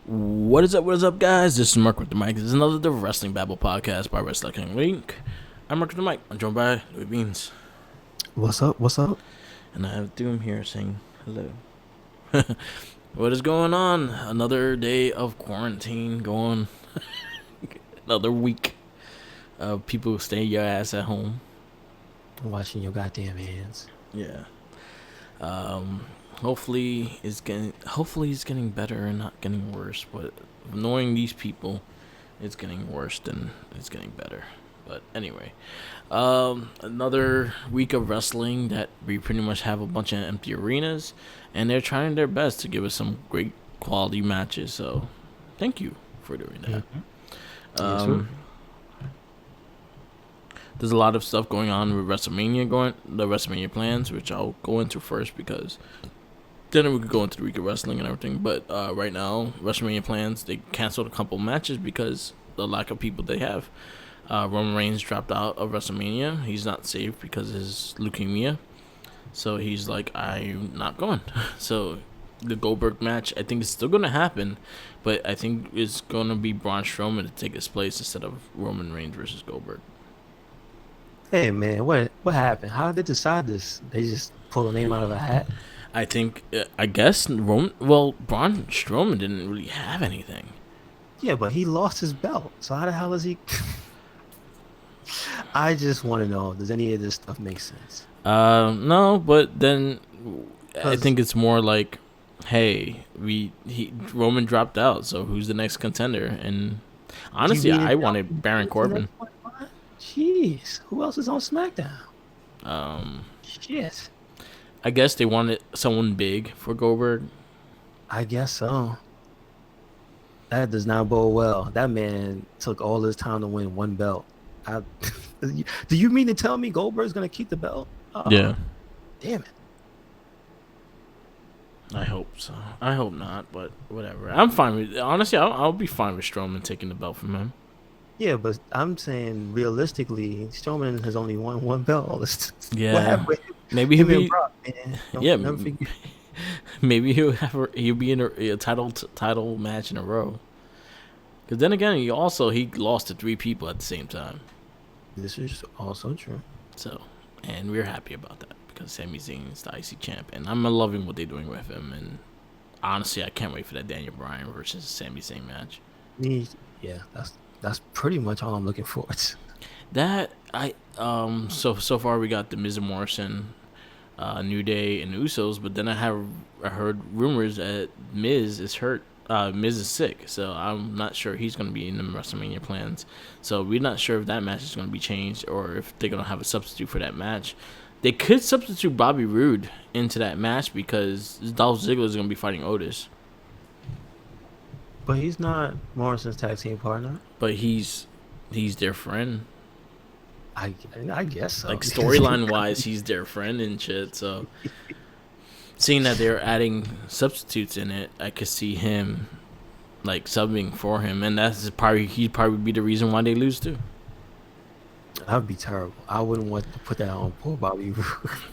What is up, guys? This is Mark with the mic. This is another The Wrestling Babble podcast by Wrestling Link. I'm Mark with the mic. I'm joined by Louis Beans. What's up? What's up? And I have Doom here saying hello. What is going on? Another day of quarantine going. Another week of people stay your ass at home. Washing your goddamn hands. Yeah. Hopefully it's getting better and not getting worse. But knowing these people, it's getting worse than it's getting better. But anyway, another week of wrestling that we pretty much have a bunch of empty arenas, and they're trying their best to give us some great quality matches. So, thank you for doing that. Yes, There's a lot of stuff going on with the WrestleMania plans, which I'll go into first because then we could go into the week of wrestling and everything. But right now, WrestleMania plans, they canceled a couple matches because the lack of people they have. Roman Reigns dropped out of WrestleMania. He's not safe because of his leukemia. So he's like, I'm not going. So the Goldberg match, I think it's still going to happen, but I think it's going to be Braun Strowman to take his place instead of Roman Reigns versus Goldberg. Hey man, what happened? How did they decide this? They just pull a name out of a hat? I guess Braun Strowman didn't really have anything. Yeah, but he lost his belt. So how the hell is he? I just want to know, does any of this stuff make sense? No, but then I think it's more like, hey, Roman dropped out, so who's the next contender? And honestly, I wanted Baron Corbin. Jeez, who else is on SmackDown? Shit. I guess they wanted someone big for Goldberg. I guess so. That does not bode well. That man took all his time to win one belt. Do you mean to tell me Goldberg's gonna keep the belt? Yeah. Damn it. I hope so. I hope not, but whatever. I'm fine with. Honestly, I'll be fine with Strowman taking the belt from him. Yeah, but I'm saying realistically, Strowman has only won one belt all this. Yeah. Maybe he'll be. Brock, Maybe he'll be in a title match in a row. Because then again, he lost to 3 people at the same time. This is also true. So, and we're happy about that because Sami Zayn is the IC champ, and I'm loving what they're doing with him. And honestly, I can't wait for that Daniel Bryan versus Sami Zayn match. Yeah, that's pretty much all I'm looking forward to. So far we got the Miz and Morrison, New Day and Usos, but then I heard rumors that Miz is hurt. Miz is sick, so I'm not sure he's going to be in the WrestleMania plans. So we're not sure if that match is going to be changed or if they're going to have a substitute for that match. They could substitute Bobby Roode into that match because Dolph Ziggler is going to be fighting Otis. But he's not Morrison's tag team partner. But he's their friend. I guess so. Like storyline wise, he's their friend and shit. So seeing that they're adding substitutes in it, I could see him like subbing for him, and he'd probably be the reason why they lose too. That would be terrible. I wouldn't want to put that on poor Bobby Roode.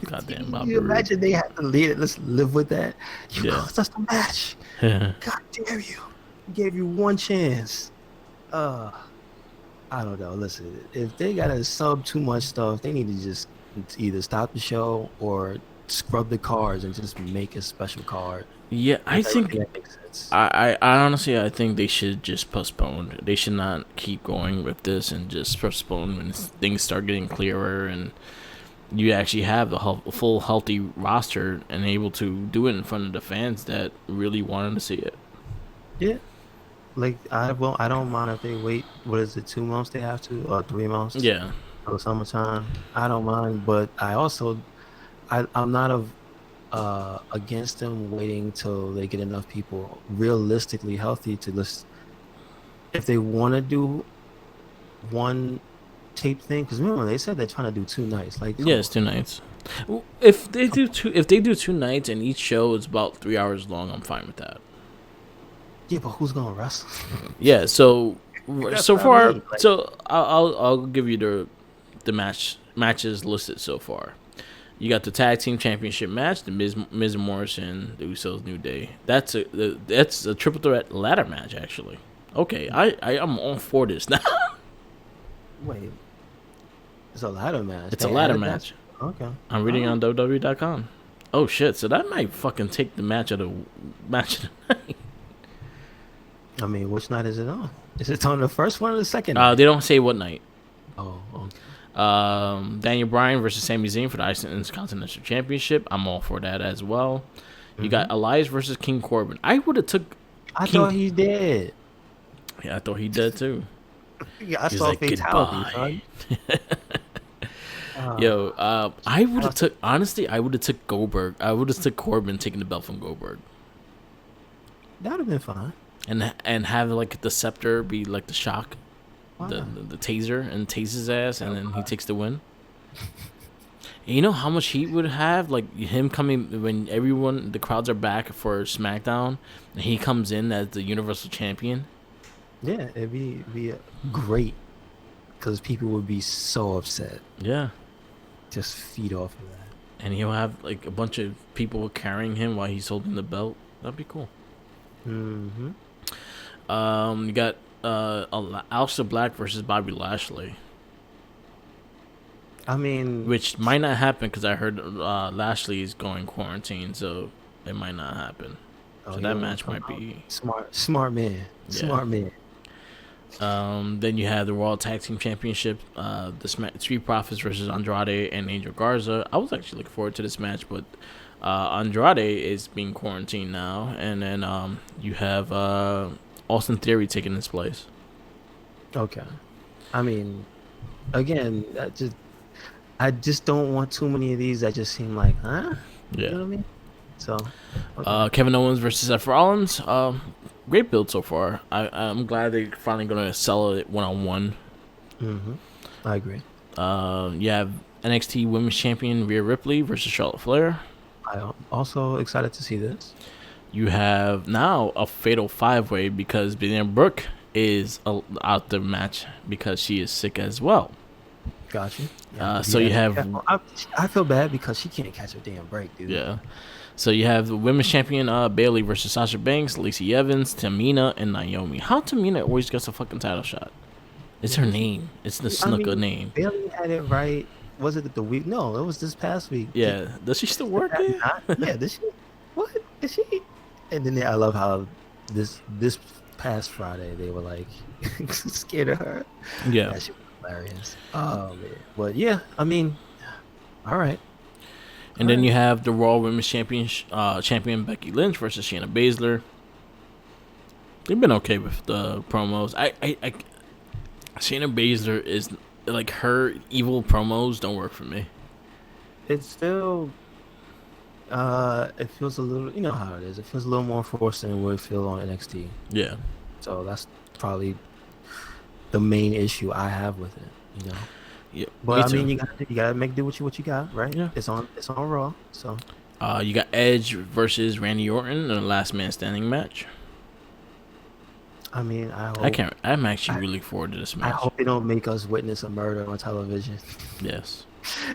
Goddamn Bobby You Roode. imagine they have to lead it. Let's live with that. You cost us the match. God damn you. We gave you one chance. I don't know. Listen, if they gotta sub too much stuff, they need to just either stop the show or scrub the cards and just make a special card. Yeah, I think that makes sense. I honestly I think they should just postpone. They should not keep going with this and just postpone when things start getting clearer and you actually have the full healthy roster and able to do it in front of the fans that really wanted to see it. Yeah. Like I don't mind if they wait. What is it? 2 months they have to, or 3 months? Yeah. For the summertime. I don't mind, but I'm not against them waiting till they get enough people realistically healthy to list. If they want to do one tape thing, because remember they said they're trying to do 2 nights. Like it's 2 nights. If they do 2 nights and each show is about 3 hours long, I'm fine with that. Yeah, but who's gonna wrestle? Yeah, so far, I mean. So I'll give you the matches listed so far. You got the tag team championship match, the Miz and Morrison, the Usos, New Day. That's a triple threat ladder match actually. Okay, I'm all for this now. Wait, it's a ladder match. It's They a ladder added match. that? Okay. I'm reading on WWE.com. Oh shit! So that might fucking take the match of the night. I mean, which night is it on? Is it on the first one or the second? They don't say what night. Oh, okay. Daniel Bryan versus Sami Zayn for the Intercontinental Championship. I'm all for that as well. You got Elias versus King Corbin. I would have took. I thought he did. Yeah, I thought he did too. Yeah, I He's saw like, fatality. Yo, I would have took. Honestly, I would have took Goldberg. I would have took Corbin taking the belt from Goldberg. That would have been fine. And have like the scepter be like the shock. Wow. The taser and tase his ass, and then he takes the win. And you know how much heat would have, like him coming when the crowds are back for SmackDown, and he comes in as the Universal Champion. Yeah, it'd be great because people would be so upset. Yeah, just feed off of that. And he'll have like a bunch of people carrying him while he's holding the belt. That'd be cool. Mm-hmm. You got Aleister Black versus Bobby Lashley. I mean, which might not happen because I heard Lashley is going quarantine, so it might not happen. So that match might be smart man. Yeah. Smart man. Then you have the Raw Tag Team Championship, the Street Profits versus Andrade and Angel Garza. I was actually looking forward to this match, but Andrade is being quarantined now, and then you have Austin Theory taking his place. Okay. I mean, again, I just don't want too many of these that just seem like, huh? Yeah. You know what I mean? So, okay. Kevin Owens versus Seth Rollins. Great build so far. I'm glad they're finally going to sell it one-on-one. Mm-hmm. I agree. You have NXT Women's Champion Rhea Ripley versus Charlotte Flair. I'm also excited to see this. You have now a fatal five-way because Bianca Brooke is out the match because she is sick as well. Gotcha. So you have. I feel bad because she can't catch a damn break, dude. Yeah. So you have the women's champion Bayley versus Sasha Banks, Lacey Evans, Tamina, and Naomi. How Tamina always gets a fucking title shot? It's her name. It's the snooker name. Bayley had it right. Was it the week? No, it was this past week. Yeah. Does she still work there? Yeah. Does she? What? Is she? And then I love how this past Friday they were like scared of her. Yeah. That shit was hilarious. Oh man. But yeah, I mean, all right. And then you have the Raw Women's champion Becky Lynch versus Shayna Baszler. They've been okay with the promos. I Shayna Baszler is like her evil promos don't work for me. It's still, it feels a little, you know how it is. It feels a little more forced than what it feels on NXT. Yeah. So that's probably the main issue I have with it. You know. Yeah, but I mean, you gotta make do with what you got, right? Yeah, it's on Raw. So, you got Edge versus Randy Orton in a last man standing match. I mean, I'm actually really forward to this match. I hope they don't make us witness a murder on television. Yes.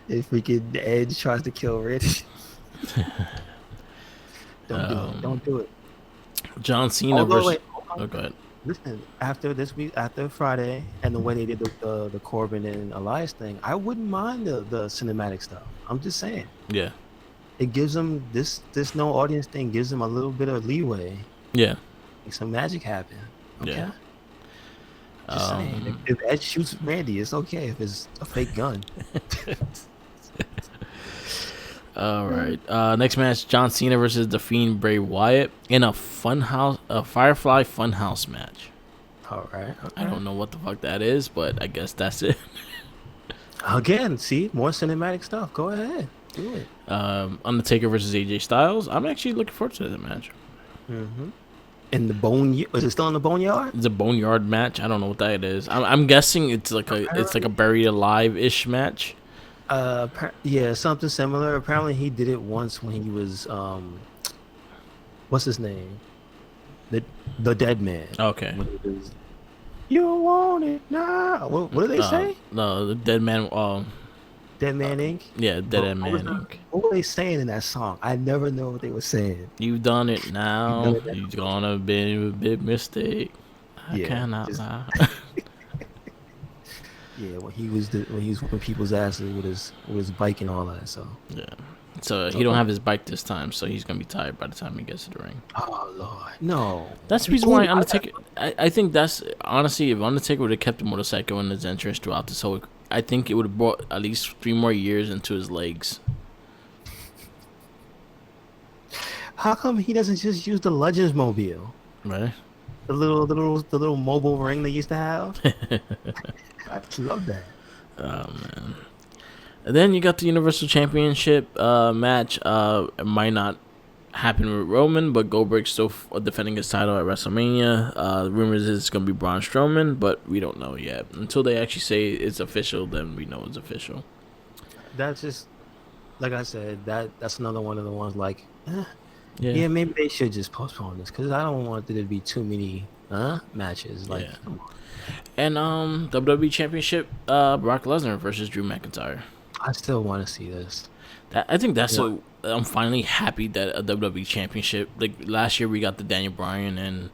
If freaking Edge tries to kill Randy, don't do it. John Cena versus. Oh, go ahead. Listen, after Friday, and the way they did the Corbin and Elias thing, I wouldn't mind the cinematic stuff. I'm just saying. Yeah. It gives them this no audience thing gives them a little bit of leeway. Yeah. Make some magic happen. Okay. Yeah. Just saying. If Edge shoots Randy, it's okay if it's a fake gun. All right. Next match: John Cena versus The Fiend Bray Wyatt in a Firefly Funhouse match. All right. I don't know what the fuck that is, but I guess that's it. Again, see more cinematic stuff. Go ahead, do it. Undertaker versus AJ Styles. I'm actually looking forward to that match. Mm-hmm. In the is it still in the Boneyard? It's a Boneyard match. I don't know what that is. I'm guessing it's like a buried alive ish match. Yeah, something similar. Apparently, he did it once when he was what's his name? The Dead Man. Okay. You want it now? What do they say? No, the Dead Man. Dead Man Inc. Yeah, Dead But End Man Inc. what were they saying in that song? I never know what they were saying. You've done it You done now. it now? You're gonna be a big mistake. I Yeah, cannot just lie. yeah. When he was whooping people's asses with his bike and all that. So, Yeah. So he so don't have his bike this time, so he's gonna be tired by the time he gets to the ring. oh Lord, no. That's the reason Oh, why Undertaker. I think that's honestly, if Undertaker would have kept the motorcycle in his entrance throughout this whole, I think it would have brought at least 3 more years into his legs. how come he doesn't just use the Legends Mobile? Right. The little mobile ring they used to have. I just love that. Oh man. And then you got the Universal Championship match. It might not happen with Roman, but Goldberg's still defending his title at WrestleMania. Rumors is it's gonna be Braun Strowman, but we don't know yet. Until they actually say it's official, then we know it's official. That's just like I said. That's another one of the ones like, Yeah. yeah, maybe they should just postpone this because I don't want there to be too many matches. Like, Yeah. come on. And WWE Championship, Brock Lesnar versus Drew McIntyre. I still want to see this. I think that's I'm finally happy that a WWE Championship. Like last year, we got the Daniel Bryan and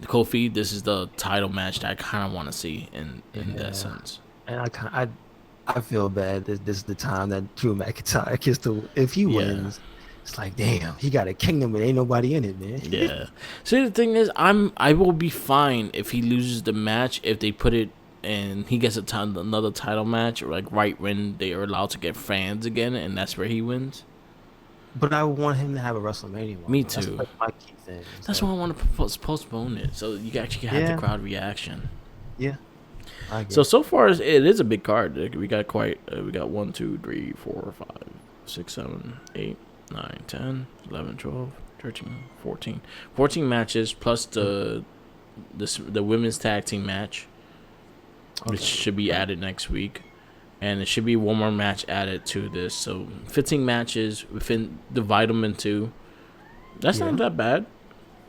the Kofi. This is the title match that I kind of want to see in that sense. And I feel bad that this is the time that Drew McIntyre gets to. If he wins, it's like, damn, he got a kingdom and ain't nobody in it, man. Yeah. See, the thing is, I will be fine if he loses the match if they put it and he gets another title match, or like right when they are allowed to get fans again, and that's where he wins. But I want him to have a WrestleMania one. Me That's too. like my key thing. That's why I want to postpone it, so you actually have the crowd reaction. Yeah. So far it is a big card. We got we got 1, 2, 3, 4, 5, 6, 7, 8, 9, 10, 11, 12, 13, 14. 14 matches plus the women's tag team match, which should be added next week. And it should be one more match added to this. So 15 matches, divide them into. That's not that bad.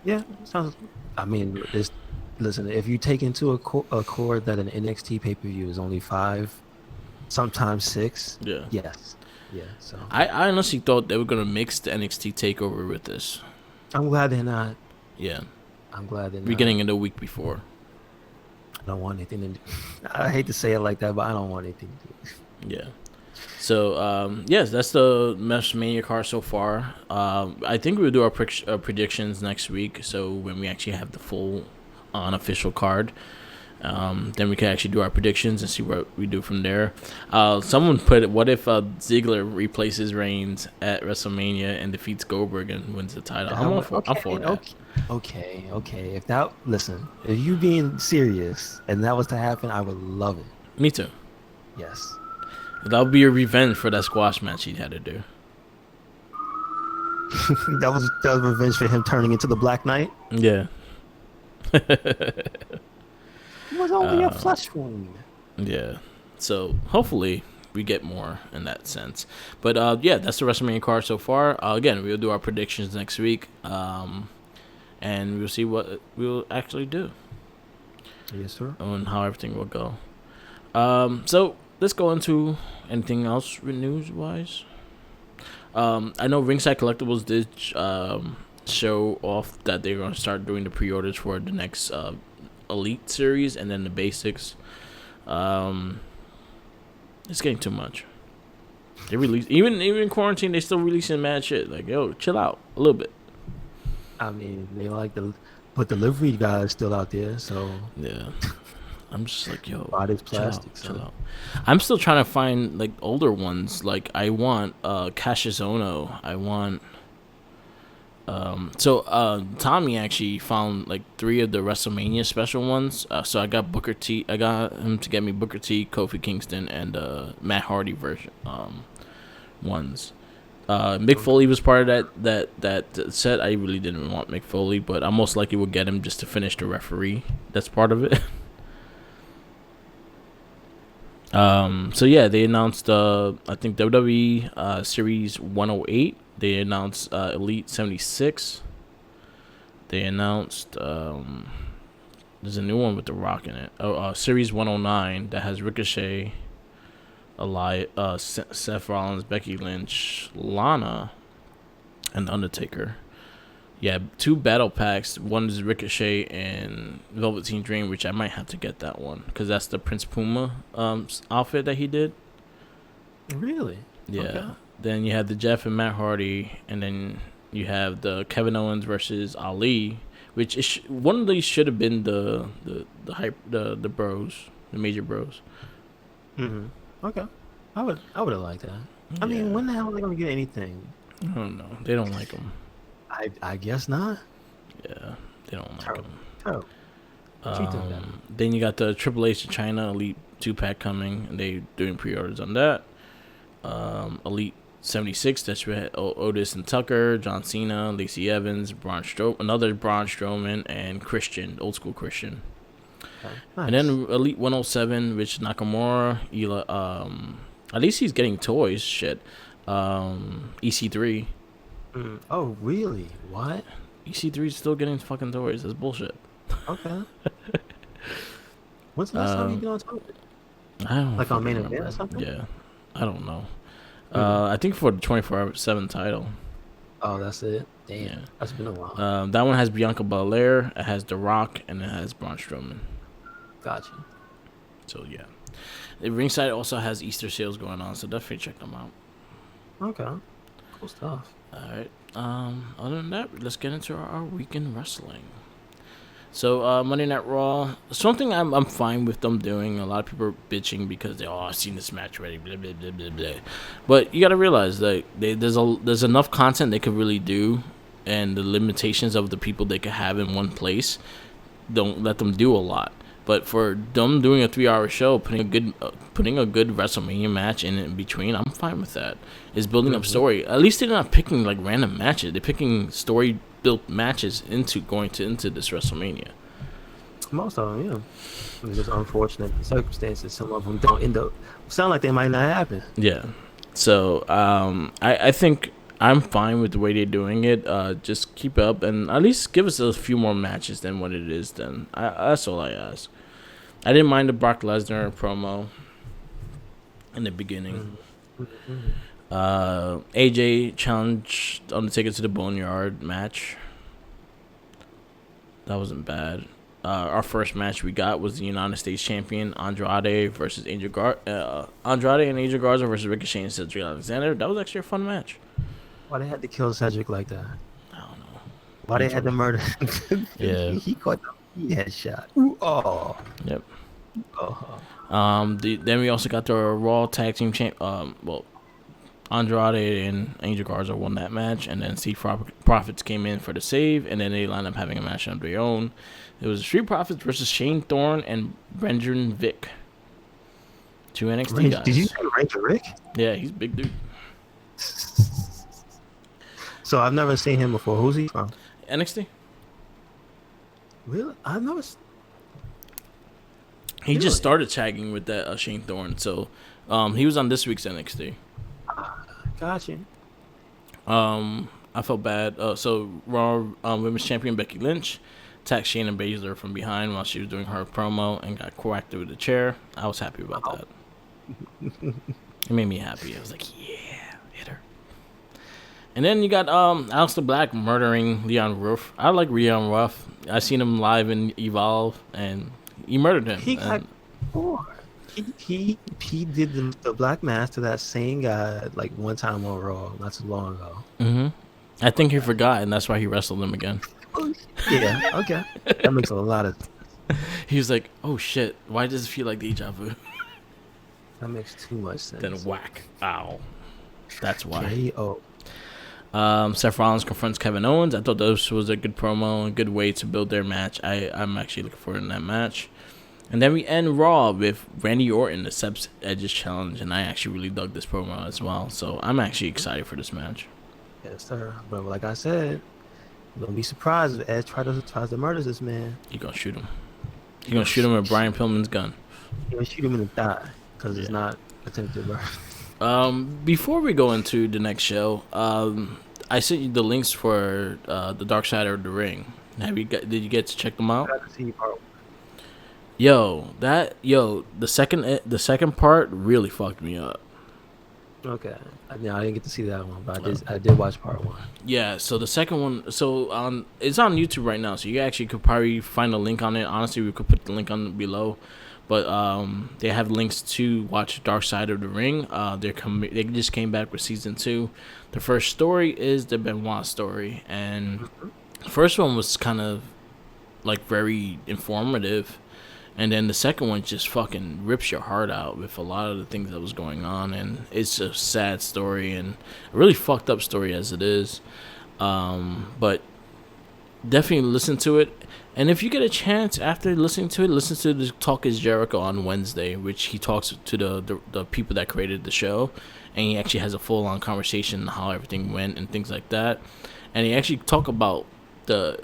Yeah, sounds. I mean, listen. If you take into accord that an NXT pay-per-view is only 5, sometimes 6. Yeah. Yes. Yeah. So I honestly thought they were gonna mix the NXT takeover with this. I'm glad they're not. Yeah. I'm glad they're not. We're getting it a week before. I don't want anything to do. I hate to say it like that, but I don't want anything to do. Yeah. So, yes, that's the WrestleMania card so far. I think we'll do our predictions next week. So when we actually have the full unofficial card, then we can actually do our predictions and see what we do from there. Someone put it, what if Ziggler replaces Reigns at WrestleMania and defeats Goldberg and wins the title? I'm for that. Okay. If you being serious and that was to happen, I would love it. Me too. Yes. That would be a revenge for that squash match he had to do. that was revenge for him turning into the Black Knight. Yeah. It was only a flesh wound. Yeah. So hopefully we get more in that sense. But yeah, that's the WrestleMania card so far. Again, we'll do our predictions next week. And we'll see what we'll actually do. Yes, sir. On how everything will go. So let's go into anything else news-wise. I know Ringside Collectibles did show off that they're going to start doing the pre-orders for the next Elite series and then the basics. It's getting too much. They release even in quarantine, they still releasing mad shit. Like, yo, chill out a little bit. I mean, they like but delivery guys still out there, so yeah. I'm just like, yo, body's plastic. Chill out. I'm still trying to find like older ones. Like I want Cassius Ohno. I want Tommy actually found like 3 of the WrestleMania special ones. So I got Booker T. I got him to get me Booker T, Kofi Kingston, and Matt Hardy version ones. Mick Foley was part of that set. I really didn't want Mick Foley, but I most likely will get him just to finish the referee. That's part of it. So yeah, they announced I think WWE Series 108. They announced Elite 76. They announced there's a new one with The Rock in it. Series 109 that has Ricochet, Seth Rollins, Becky Lynch, Lana, and Undertaker. Yeah, 2 battle packs. One is Ricochet and Velveteen Dream, which I might have to get that one because that's the Prince Puma outfit that he did. Really? Yeah. Okay. Then you have the Jeff and Matt Hardy, and then you have the Kevin Owens versus Ali, which one of these should have been the bros, the major bros. Okay. I would have liked that. I mean, when the hell are they gonna get anything? I don't know. They don't like them. I guess not. Yeah, they don't like them. Oh. Then you got the Triple H China Elite 2-pack coming, and they doing pre-orders on that. Elite 76, that's where Otis and Tucker, John Cena, Lacey Evans, another Braun Strowman, and Christian, old school Christian. Okay, nice. And then Elite 107, which Nakamura, at least he's getting toys. Shit, EC3. Oh really? What? EC3 is still getting fucking toys. That's bullshit. Okay. When's the last time you been on toy? I don't like on main event or something. Yeah, I don't know. I think for the 24/7 title. Oh, that's it. Damn, yeah. That's been a while. That one has Bianca Belair, it has The Rock, and it has Braun Strowman. Gotcha. So yeah, the ringside also has Easter sales going on, so definitely check them out. Okay, cool stuff. All right. Other than that, let's get into our weekend wrestling. So Monday Night Raw, something I'm fine with them doing. A lot of people are bitching because I've seen this match already, blah blah blah blah blah. But you gotta realize that there's enough content they could really do, and the limitations of the people they could have in one place don't let them do a lot. But for them doing a 3-hour show, putting a good WrestleMania match in between, I'm fine with that. It's building up story. At least they're not picking like random matches. They're picking story built matches into this WrestleMania. Most of them, yeah. It's just unfortunate circumstances. Some of them don't end up sound like they might not happen. Yeah. So I think I'm fine with the way they're doing it. Just keep up and at least give us a few more matches than what it is. Then that's all I ask. I didn't mind the Brock Lesnar promo in the beginning. AJ challenged Undertaker to the Boneyard match. That wasn't bad. Our first match we got was the United States Champion Andrade versus Andrade and Angel Garza versus Ricochet and Cedric Alexander. That was actually a fun match. Why they had to kill Cedric like that? I don't know. Why they had to murder? Yeah, he caught the headshot. Ooh, oh. Yep. Oh. Then we also got the Raw Tag Team champ. Andrade and Angel Garza won that match, and then Street Profits came in for the save, and then they lined up having a match on their own. It was Street Profits versus Shane Thorne and Brendan Vick. 2 NXT guys. Did you say Ranger Rick? Yeah, he's a big dude. So I've never seen him before. Who's he from? NXT. Really? I've never. He just started tagging with that Shane Thorne, so he was on this week's NXT. Gotcha. I felt bad. So Raw Women's Champion Becky Lynch attacked Shayna Baszler from behind while she was doing her promo and got whacked with a chair. I was happy about that. It made me happy. I was like, yeah, hit her. And then you got Aleister Black murdering Leon Ruff. I like Leon Ruff. I seen him live in Evolve, and he murdered him. He got bored. He did the black mask to that same guy like one time on Raw not too long ago. Mm-hmm. I think he forgot, and that's why he wrestled him again. Yeah, okay. That makes a lot of. He was like, "Oh shit! Why does it feel like deja vu?" That makes too much sense. Then whack! Ow! That's why. K.O. Seth Rollins confronts Kevin Owens. I thought this was a good promo, a good way to build their match. I'm actually looking forward to that match. And then we end Raw with Randy Orton, the Seb's Edges challenge, and I actually really dug this promo as well. So I'm actually excited for this match. Yes, sir. But like I said, don't be surprised if Edge tries to murder this man. He gonna shoot him. He gonna shoot him with Brian Pillman's gun. He gonna shoot him in the thigh because it's not attempted murder. Before we go into the next show, I sent you the links for the Dark Side of the Ring. Did you get to check them out? I got to see part. The second part really fucked me up. Okay. I didn't get to see that one, but I did watch part one. Yeah, so the second one, it's on YouTube right now, so you actually could probably find a link on it. Honestly, we could put the link on below, but they have links to watch Dark Side of the Ring. They just came back with season 2. The first story is the Benoit story, and the first one was kind of like very informative. And then the second one just fucking rips your heart out with a lot of the things that was going on, and it's a sad story and a really fucked up story as it is. But definitely listen to it, and if you get a chance after listening to it, listen to the Talk Is Jericho on Wednesday, which he talks to the people that created the show, and he actually has a full on conversation on how everything went and things like that, and he actually talk about the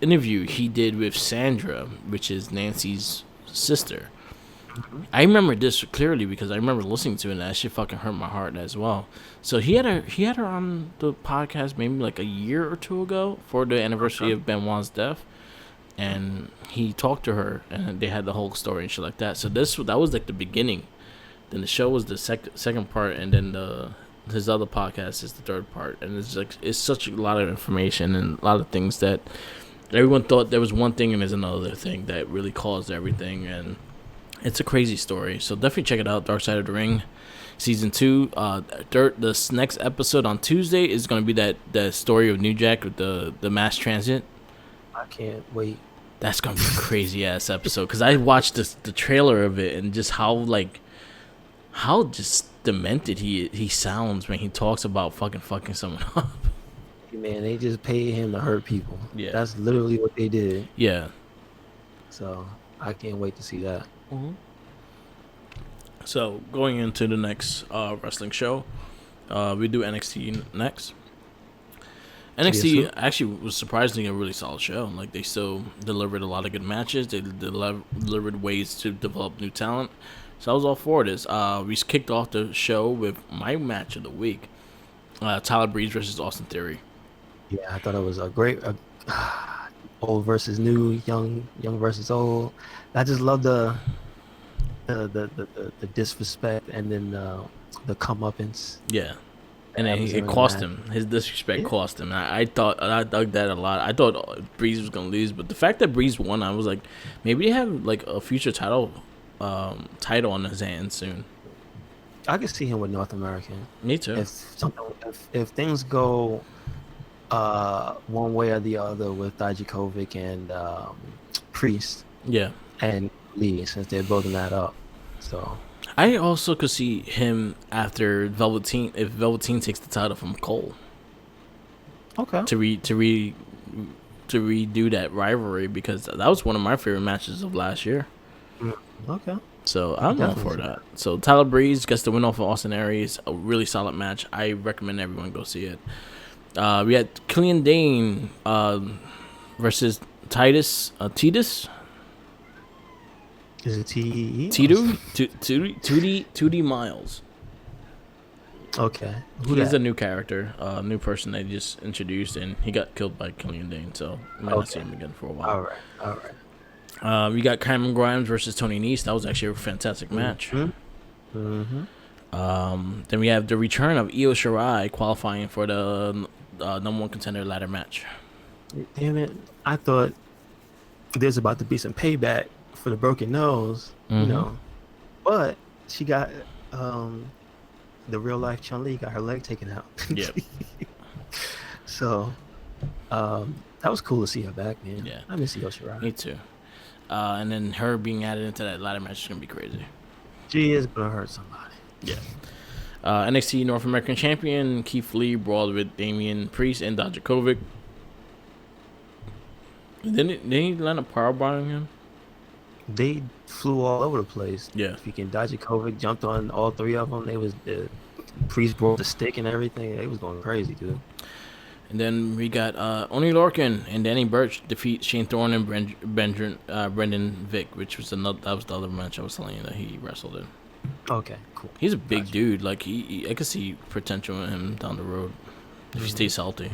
interview he did with Sandra, which is Nancy's sister. I remember this clearly because I remember listening to it, and that shit fucking hurt my heart as well. So he had her on the podcast maybe like a year or two ago for the anniversary of Benoit's death, and he talked to her, and they had the whole story and shit like that. So that was like the beginning. Then the show was the second part, and then his other podcast is the third part, and it's such a lot of information and a lot of things that everyone thought there was one thing and there's another thing that really caused everything, and it's a crazy story. So definitely check it out, Dark Side of the Ring, season 2. This next episode on Tuesday is going to be that story of New Jack with the mass transit. I can't wait. That's going to be a crazy ass episode because I watched the trailer of it, and just how just demented he sounds when he talks about fucking someone up. Man, they just paid him to hurt people. Yeah, that's literally what they did. Yeah. So I can't wait to see that. Mm-hmm. So going into the next wrestling show, we do NXT next. NXT actually was surprisingly a really solid show. Like, they still delivered a lot of good matches. They delivered ways to develop new talent. So I was all for this. We kicked off the show with my match of the week, Tyler Breeze versus Austin Theory. Yeah, I thought it was a great old versus new, young versus old. I just love the disrespect, and then the comeuppance. Yeah, and then it cost him. His disrespect cost him. I dug that a lot. I thought Breeze was gonna lose, but the fact that Breeze won, I was like, maybe they have like a future title on his hands soon. I could see him with North American. Me too. If things go one way or the other with Dijakovic and Priest. Yeah. And Lee, since they're building that up. So I also could see him after Velveteen, if Velveteen takes the title from Cole. Okay. To redo that rivalry, because that was one of my favorite matches of last year. Okay. So I'm all for that. So Tyler Breeze gets the win off of Austin Aries. A really solid match. I recommend everyone go see it. We had Killian Dane versus Titus. Is it T-E-E? Tootie Miles. Okay. He's a new character, new person they just introduced, and he got killed by Killian Dane, so I might not see him again for a while. All right. We got Cameron Grimes versus Tony Nese. That was actually a fantastic match. Mm-hmm. Then we have the return of Io Shirai qualifying for the number one contender ladder match. Damn it. I thought there's about to be some payback for the broken nose, you know. But she got the real life Chun-Li got her leg taken out. Yep. So that was cool to see her back, man. Yeah. I miss Io Shirai. Me too. And then her being added into that ladder match is gonna be crazy. She is gonna hurt somebody. Yeah. NXT North American Champion Keith Lee brawled with Damian Priest and Dijakovic. Didn't he land a powerbomb on him? They flew all over the place. Yeah. Freaking Dijakovic jumped on all three of them. They was Priest broke the stick and everything. They was going crazy, dude. And then we got Oney Lorcan and Danny Burch defeat Shane Thorne and Brendan Vick, which was that was the other match I was telling you that he wrestled in. Okay, cool. He's a big dude. Like I could see potential in him down the road if he stays healthy.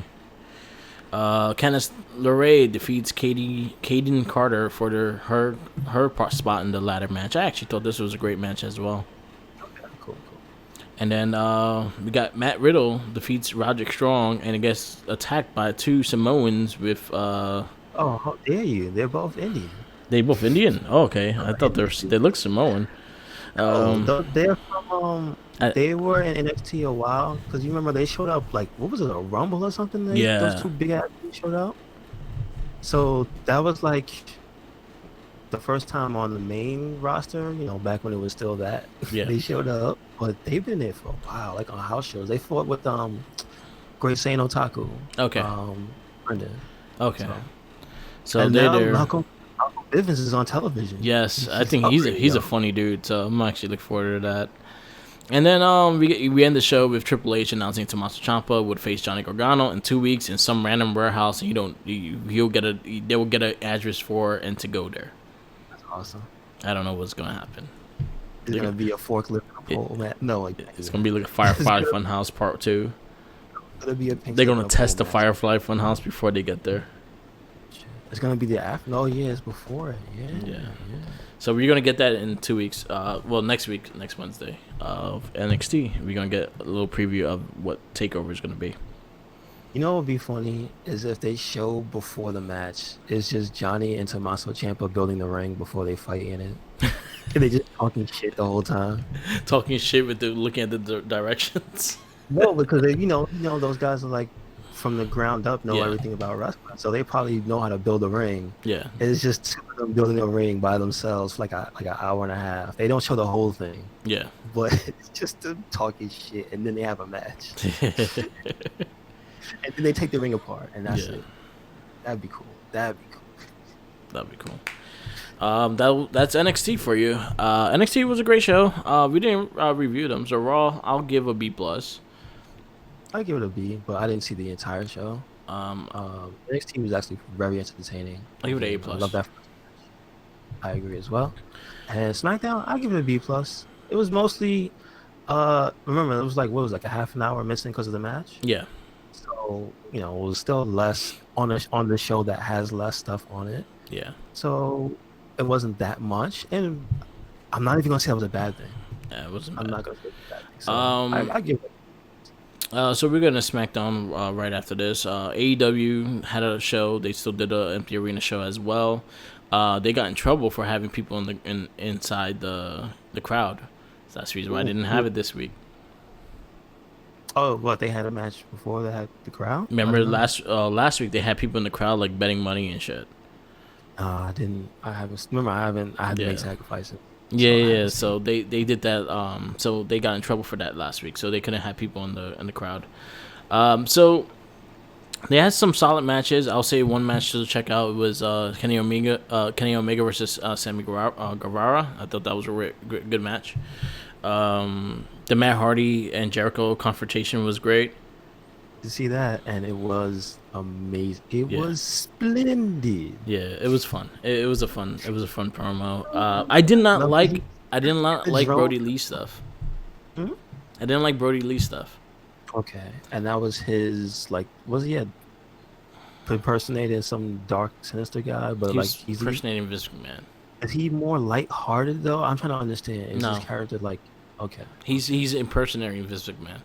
Candice LeRae defeats Kaden Carter for her spot in the ladder match. I actually thought this was a great match as well. Okay, cool. And then we got Matt Riddle defeats Roderick Strong and it gets attacked by two Samoans with. Oh, how dare you? They're both Indian. They both Indian. Oh, okay, I thought they looked Samoan. They're from I, they were in NXT a while because you remember they showed up like what was it, a Rumble or something? Those two big ass dudes showed up. So that was like the first time on the main roster, back when it was still that. Yeah. They showed up, but they've been there for a while, like on house shows. They fought with Great Sane Otaku. Okay. Brendan. Okay. So and they're now there. Malcolm Bivens is on television. Yes, I think he's a funny dude, so I'm actually looking forward to that. And then we end the show with Triple H announcing Tommaso Ciampa would face Johnny Gargano in 2 weeks in some random warehouse, and they will get an address for and to go there. That's awesome. I don't know what's gonna happen. It's gonna be a forklift pole, man. No, it's gonna be like a Firefly Funhouse Part 2. It's gonna be They're gonna test the Firefly Funhouse before they get there. It's gonna be the after. No, yeah, it's before it. Yeah. So we're gonna get that in 2 weeks. Next week, next Wednesday of NXT. We're gonna get a little preview of what Takeover is gonna be. You know what would be funny is if they show before the match, it's just Johnny and Tommaso Ciampa building the ring before they fight in it. And they just talking shit the whole time. Talking shit with looking at the directions. No, because they, those guys are like from the ground up know everything about wrestling, so they probably know how to build a ring. Yeah, it's just two of them building a ring by themselves for like an hour and a half. They don't show the whole thing. Yeah, but it's just them talking shit, and then they have a match, and then they take the ring apart, and that's it. That'd be cool. That's NXT for you. NXT was a great show. We didn't review them, so Raw I'll give a B+. I give it a B, but I didn't see the entire show. NXT was actually very entertaining. I give it an A+. I love that. I agree as well. And SmackDown, I give it a B+. It was mostly, remember it was like a half an hour missing because of the match. Yeah. So it was still less on the show that has less stuff on it. Yeah. So it wasn't that much, and I'm not even gonna say it was a bad thing. Yeah, it wasn't. I'm bad. not gonna say it was a bad thing. So I give it. So we're going to SmackDown right after this. AEW had a show. They still did an empty arena show as well. They got in trouble for having people inside the crowd. So that's the reason why I didn't have it this week. Oh, what? They had a match before they had the crowd? Remember last week they had people in the crowd like betting money and shit. I didn't. I haven't. Remember, I had to make sacrifices. Yeah. So they did that. So they got in trouble for that last week. So they couldn't have people in the crowd. So they had some solid matches. I'll say one match to check out was Kenny Omega versus Sammy Guevara. I thought that was a good match. The Matt Hardy and Jericho confrontation was great. To see that, and it was amazing. It was splendid. Yeah, it was fun. It was a fun promo. I didn't like Brody Lee stuff. I didn't like Brody Lee stuff. Okay, and that was his was he impersonating some dark sinister guy? But he's impersonating Vince McMahon. Is he more lighthearted though? I'm trying to understand. Is his character okay? He's impersonating Vince McMahon.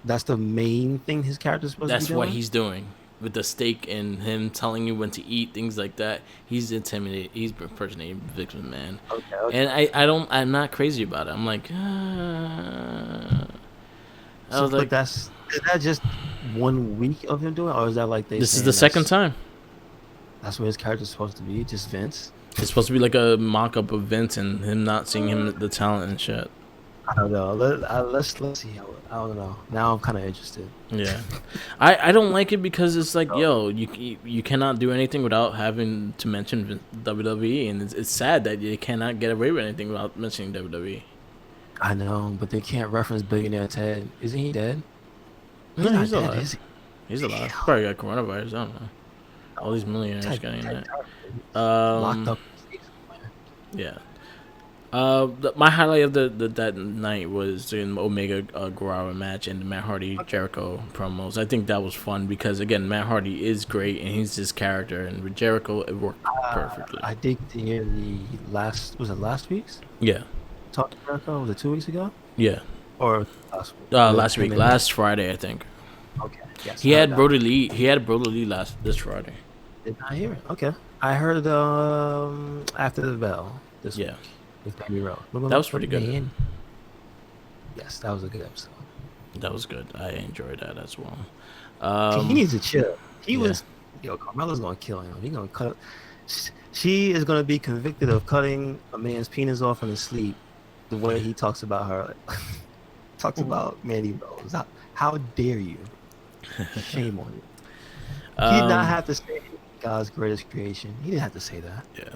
That's the main thing his character's supposed to be doing? That's what he's doing. With the steak and him telling you when to eat, things like that. He's intimidating. He's impersonating Vince McMahon. Okay. And I'm not crazy about it. I'm like, is that just 1 week of him doing it? Or is that this is the second time. That's what his character's supposed to be? Just Vince? It's supposed to be like a mock-up of Vince and him not seeing him the talent and shit. I don't know. Let's see. I don't know. Now I'm kind of interested. Yeah, I don't like it because it's like, you cannot do anything without having to mention WWE, and it's sad that you cannot get away with anything without mentioning WWE. I know, but they can't reference Billionaire Ted. Isn't he dead? No, he's alive. Is he? He's alive. He probably got coronavirus. I don't know. All these millionaires getting that. Locked up. Yeah. My highlight of that night was the Omega Guerrero match and the Matt Hardy Jericho promos. I think that was fun because again, Matt Hardy is great and he's his character, and with Jericho, it worked perfectly. I did hear the last week's? Yeah. Talk to Jericho, was it 2 weeks ago? Yeah. Or last week? Last week, last Friday, I think. Okay. Yes. He had Brody Lee. He had Brody Lee this Friday. Did not hear it. Okay. I heard after the bell this week with Danny Rose. That was pretty good. Yes, that was a good episode. That was good. I enjoyed that as well. He needs to chill. Carmelo's gonna kill him. He's gonna cut. She is gonna be convicted of cutting a man's penis off in his sleep. The way he talks about her, talks about Mandy Rose. How dare you? Shame on you. He did not have to say God's greatest creation. He didn't have to say that. Yeah.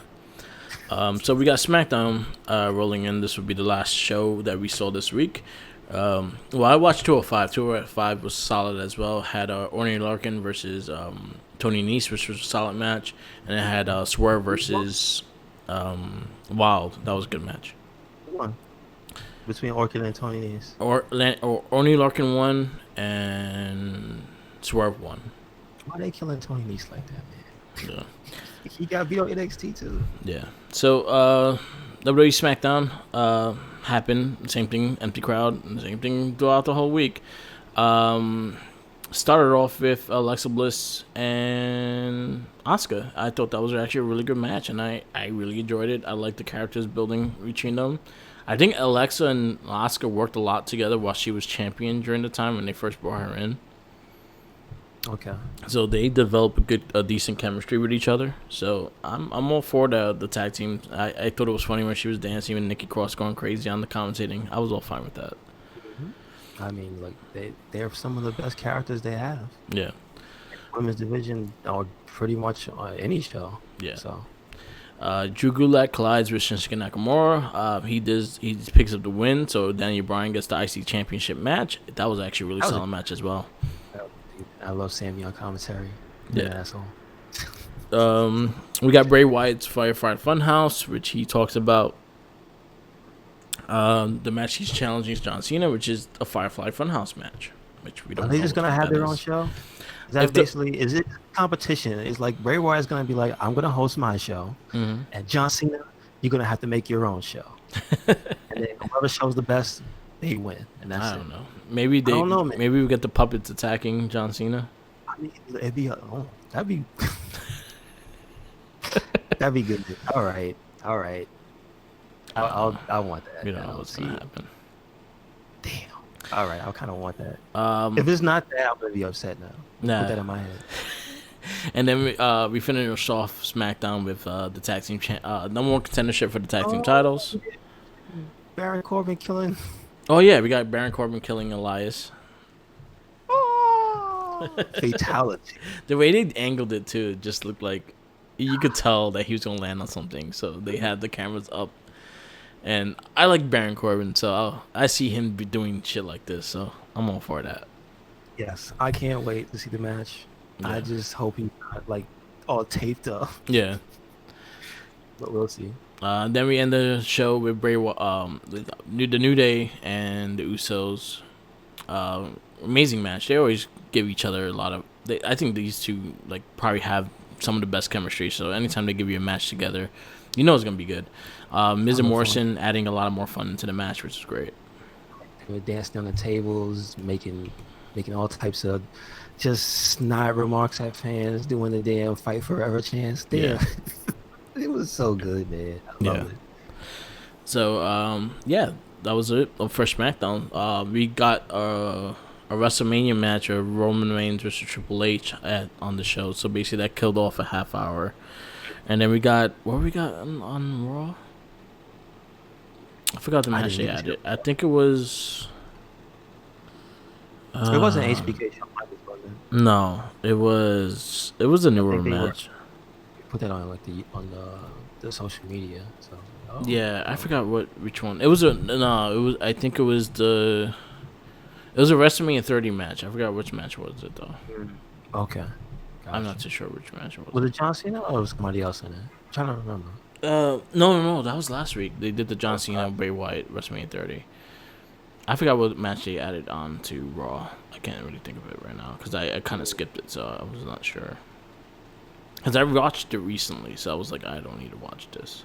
So we got SmackDown rolling in. This would be the last show that we saw this week. Well, I watched 205. 205 was solid as well. Had Orny Larkin versus Tony Nese, which was a solid match. And it had Swerve versus Wild. That was a good match. One. Between Orkin and Tony Nese. Orny Larkin won and Swerve won. Why are they killing Tony Nese like that, man? Yeah. He got beat on NXT too. Yeah. So WWE SmackDown happened. Same thing, empty crowd. Same thing throughout the whole week. Started off with Alexa Bliss and Asuka. I thought that was actually a really good match, and I really enjoyed it. I liked the characters building between them. I think Alexa and Asuka worked a lot together while she was champion during the time when they first brought her in. Okay. So they developed a decent chemistry with each other. So I'm all for the tag team. I thought it was funny when she was dancing with Nikki Cross going crazy on the commentating. I was all fine with that. Mm-hmm. I mean, like they're some of the best characters they have. Yeah. Women's division or pretty much any show. Yeah. So. Drew Gulak collides with Shinsuke Nakamura. He picks up the win, so Daniel Bryan gets the IC Championship match. That was actually a really solid match as well. I love Sammy on commentary. Yeah. Asshole. We got Bray Wyatt's Firefight Funhouse, which he talks about. The match he's challenging John Cena, which is a Firefly Funhouse match, which we don't. Are they just gonna have their own show? Is that basically? Is it competition? It's like Bray Wyatt's gonna be like, I'm gonna host my show, and John Cena, you're gonna have to make your own show, and then whoever shows the best, they win, and that's I don't know. Maybe they. I don't know, man. Maybe we get the puppets attacking John Cena. I mean, it'd be that'd be that'd be good. All right. I want that. You know what's gonna happen. Damn. All right, I kind of want that. If it's not that, I'm gonna be upset now. Nah. Put that in my head. And then we finished off SmackDown with the tag team number one contendership for the tag team titles. Baron Corbin killing. Oh yeah, we got Baron Corbin killing Elias. Fatality. The way they angled it too, it just looked like you could tell that he was gonna land on something. So they had the cameras up, and I like Baron Corbin, so I see him be doing shit like this. So I'm all for that. Yes, I can't wait to see the match. Yeah. I just hope he's not like all taped up. Yeah, but we'll see. Then we end the show with the New Day and the Usos. Amazing match. They always give each other a lot of. I think these two like probably have some of the best chemistry. So anytime they give you a match together, you know it's gonna be good. Miz and Morrison adding a lot of more fun into the match, which is great. They were dancing on the tables, making all types of just snide remarks at fans, doing the damn fight forever chance. Damn. Yeah. It was so good, man. I love it. So, that was it for SmackDown. We got a WrestleMania match of Roman Reigns versus Triple H on the show. So basically, that killed off a half hour. And then we got on Raw. I forgot the match they added. I think it was. It wasn't HBK. No, it was a newer match. Put that on the social media. So yeah, I forgot which one. It was I think it was a WrestleMania 30 match. I forgot which match was it though. Okay. Gotcha. I'm not too sure which match it was. Was it John Cena or was somebody else in it? I'm trying to remember. No, that was last week. They did the John Cena Bray Wyatt WrestleMania 30. I forgot what match they added on to Raw. I can't really think of it right now because I kind of skipped it, so I was not sure. Because I watched it recently, so I was like, I don't need to watch this.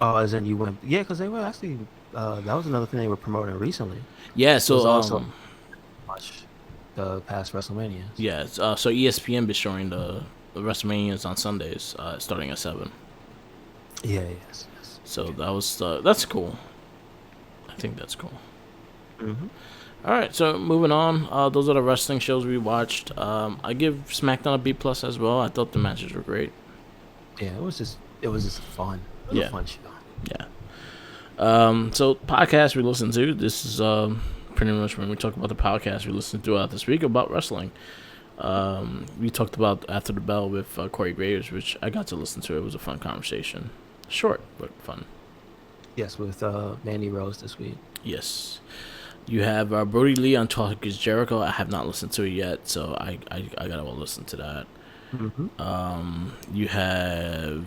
Oh, as in you went, yeah, because they were actually, that was another thing they were promoting recently. Yeah, It was so also watch the past WrestleManias. yeah, so ESPN be showing the WrestleManias on Sundays, starting at 7. Yeah, yes. So that was that's cool. I think that's cool. Mm-hmm. All right, so moving on. Those are the wrestling shows we watched. I give SmackDown a B plus as well. I thought the matches were great. Yeah, it was just fun. It was a fun show. Yeah. So podcast we listen to. This is pretty much when we talk about the podcast we listened throughout this week about wrestling. We talked about After the Bell with Corey Graves, which I got to listen to. It was a fun conversation. Short, but fun. Yes, with Mandy Rose this week. Yes. You have Brody Lee on Talk is Jericho. I have not listened to it yet, so I gotta listen to that. Mm-hmm. You have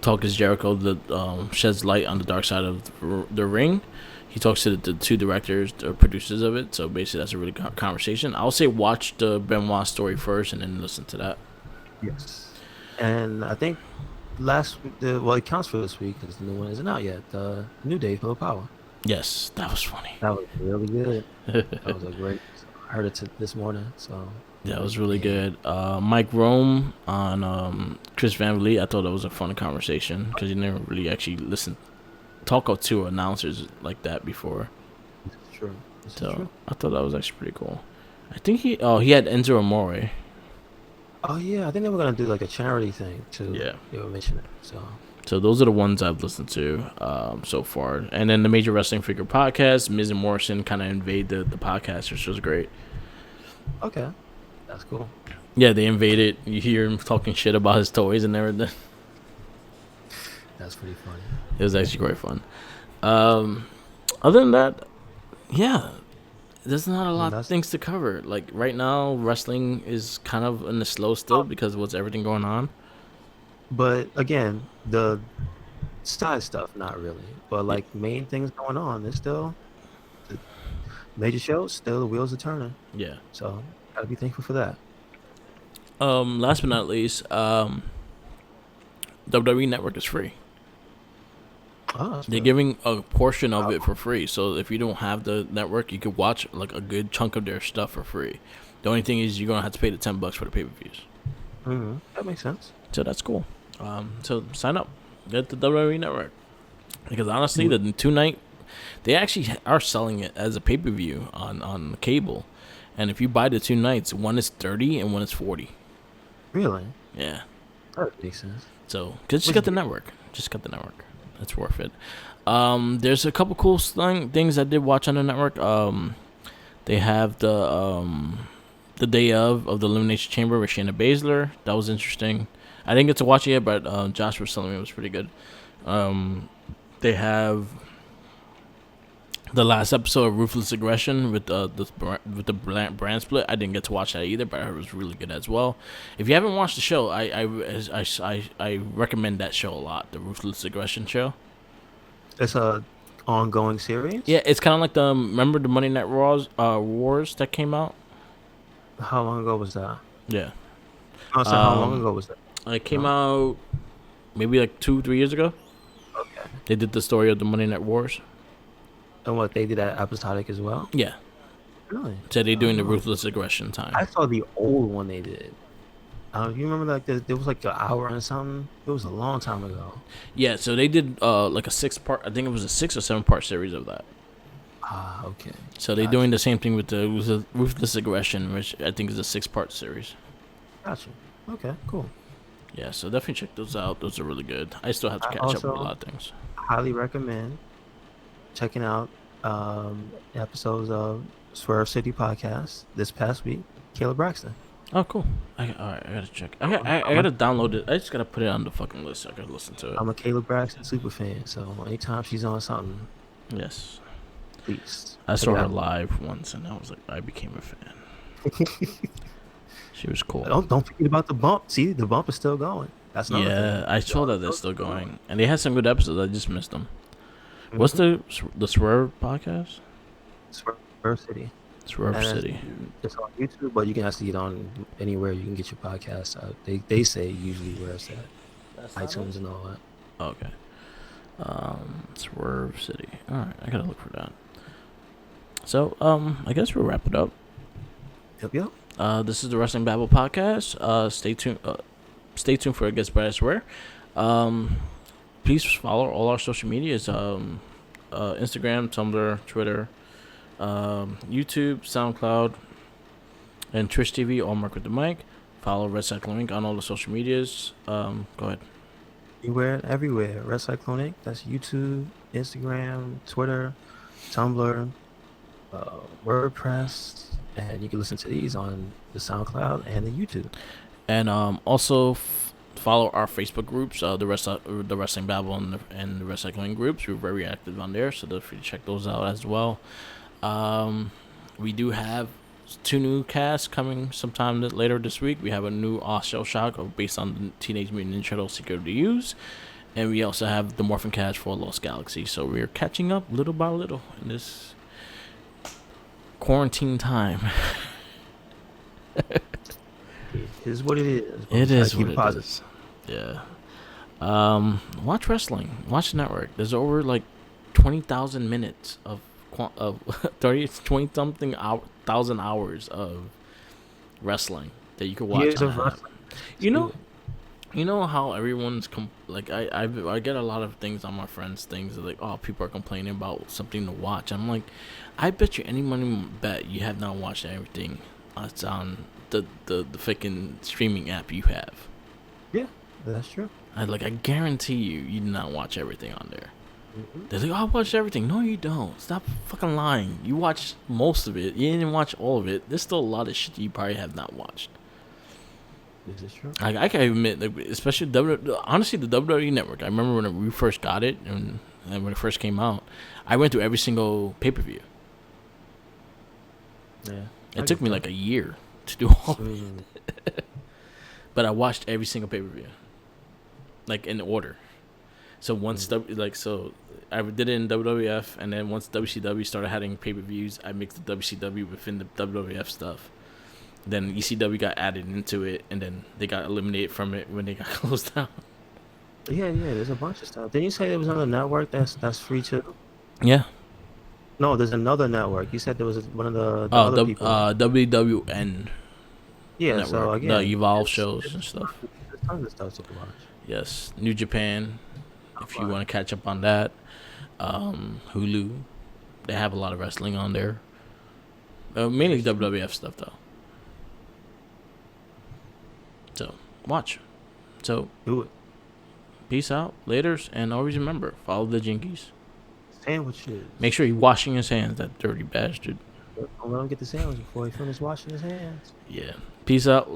Talk is Jericho that sheds light on the dark side of the ring. He talks to the two directors or producers of it, so basically that's a really good conversation. I'll say watch the Benoit story first and then listen to that. Yes. And I think it counts for this week because the new one isn't out yet. The New Day for the Power. Yes, that was funny. That was really good. That was a great. I heard it this morning, so that was really good. Mike Rome on Chris Van Vliet. I thought that was a fun conversation because you never really actually talk to announcers like that before. This is true. I thought that was actually pretty cool. I think he had Enzo Amore. Oh yeah, I think they were gonna do like a charity thing too. Yeah, they were mentioning. So those are the ones I've listened to so far. And then the Major Wrestling Figure podcast, Miz and Morrison kind of invade the podcast, which was great. Okay, that's cool. Yeah, they invaded. You hear him talking shit about his toys and everything. That's pretty funny. It was actually quite fun. Other than that, yeah, there's not a lot of things to cover. Like right now, wrestling is kind of in the slow still because of what's everything going on. But again, the side stuff, not really. But like main things going on, there's still the major shows. Still, the wheels are turning. Yeah. So gotta be thankful for that. Last but not least, WWE Network is free. Oh, they're giving a portion of it for free. So if you don't have the network, you could watch like a good chunk of their stuff for free. The only thing is you're gonna have to pay the $10 for the pay-per-views. Mm-hmm. That makes sense. So that's cool. So sign up, get the WWE Network, because honestly, the 2-night, they actually are selling it as a pay-per-view on cable, and if you buy the 2 nights, one is $30 and one is $40. Really? Yeah. That makes sense. So just get the network. Just get the network. It's worth it. There's a couple cool things I did watch on the network. They have the day of the Elimination Chamber with Shayna Baszler. That was interesting. I didn't get to watch it yet, but Josh was telling me it was pretty good. They have the last episode of Ruthless Aggression with the brand split. I didn't get to watch that either, but I heard it was really good as well. If you haven't watched the show, I recommend that show a lot. The Ruthless Aggression show. It's a ongoing series. Yeah, it's kind of like remember the Monday Night Wars that came out. How long ago was that? Yeah. So how long ago was that? It came out maybe like 2-3 years ago. Okay. They did the story of the Monday Night Wars. And what, they did that episodic as well? Yeah. Really? So they're doing the Ruthless Aggression time. I saw the old one they did. You remember like there was like an hour and something? It was a long time ago. Yeah, so they did like a 6-part, I think it was a 6 or 7-part series of that. Ah, okay. So they're doing the same thing with the Ruthless Aggression, which I think is a 6-part series. Gotcha. Okay, cool. Yeah, so definitely check those out. Those are really good. I still have to catch up with a lot of things. Highly recommend checking out episodes of Swerve City Podcast this past week. Caleb Braxton. Oh, cool. All right, I gotta check. I gotta download it. I just gotta put it on the fucking list so I can listen to it. I'm a Caleb Braxton super fan, so anytime she's on something, yes, please. I saw her live once, and I was like, I became a fan. She was cool. Don't forget about the bump. See, the bump is still going. That's another thing. I saw that they're still going, and they had some good episodes. I just missed them. What's the Swerve podcast? Swerve City. Swerve And City. It's on YouTube, but you can actually get on anywhere you can get your podcast out. They say usually where it's at, iTunes and all that. Okay. Swerve City. All right, I gotta look for that. So I guess we'll wrap it up. Yep. This is the Wrestling Babble podcast. Stay tuned. Stay tuned for It Gets Better, I swear. Please follow all our social medias. Instagram, Tumblr, Twitter, YouTube, SoundCloud, and Twitch TV. All Mark with the Mic. Follow Red Cyclone Inc. on all the social medias. Go ahead. Everywhere. Red Cyclone Inc. That's YouTube, Instagram, Twitter, Tumblr, WordPress, and you can listen to these on the SoundCloud and the YouTube. And also follow our Facebook groups, the Wrestling Babble and the Recycling groups. We're very active on there, so feel free to check those out as well. We do have 2 new casts coming sometime later this week. We have a new Shell Shock based on the Teenage Mutant Ninja Turtles Secret to Use, and we also have the Morphin cast for Lost Galaxy. So we're catching up little by little in this quarantine time. It is what it is. It is what it is. Yeah. Watch wrestling. Watch the network. There's over like 20,000 minutes of 20 something thousand hours of wrestling that you can watch. You know how everyone's I get a lot of things on my friends' things like, oh, people are complaining about something to watch. I'm like, I bet you any money bet you have not watched everything. It's on the freaking streaming app you have. Yeah, that's true. I guarantee you did not watch everything on there. They're like, oh, I watched everything. No, you don't. Stop fucking lying. You watched most of it. You didn't watch all of it. There's still a lot of shit you probably have not watched. This is true. I can admit, especially honestly, the WWE Network. I remember when we first got it and when it first came out, I went through every single pay-per-view. Yeah. It took me like a year to do all of it. But I watched every single pay-per-view. Like in order. So once I did it in WWF, and then once WCW started having pay-per-views, I mixed the WCW within the WWF stuff. Then ECW got added into it, and then they got eliminated from it when they got closed down. Yeah, there's a bunch of stuff. Didn't you say there was another network that's free too? Yeah. No, there's another network. You said there was one of the other people. WWN. Yeah, network. So again, the Evolve shows and stuff. There's tons of stuff to watch. Yes, New Japan. If you want to catch up on that, Hulu, they have a lot of wrestling on there. Mainly WWF stuff though. So watch. So do it. Peace out, laters, and always remember, follow the Jinkies. Sandwiches. Make sure you're washing his hands, that dirty bastard. Don't let him get the sandwich before he finishes washing his hands. Yeah. Peace out.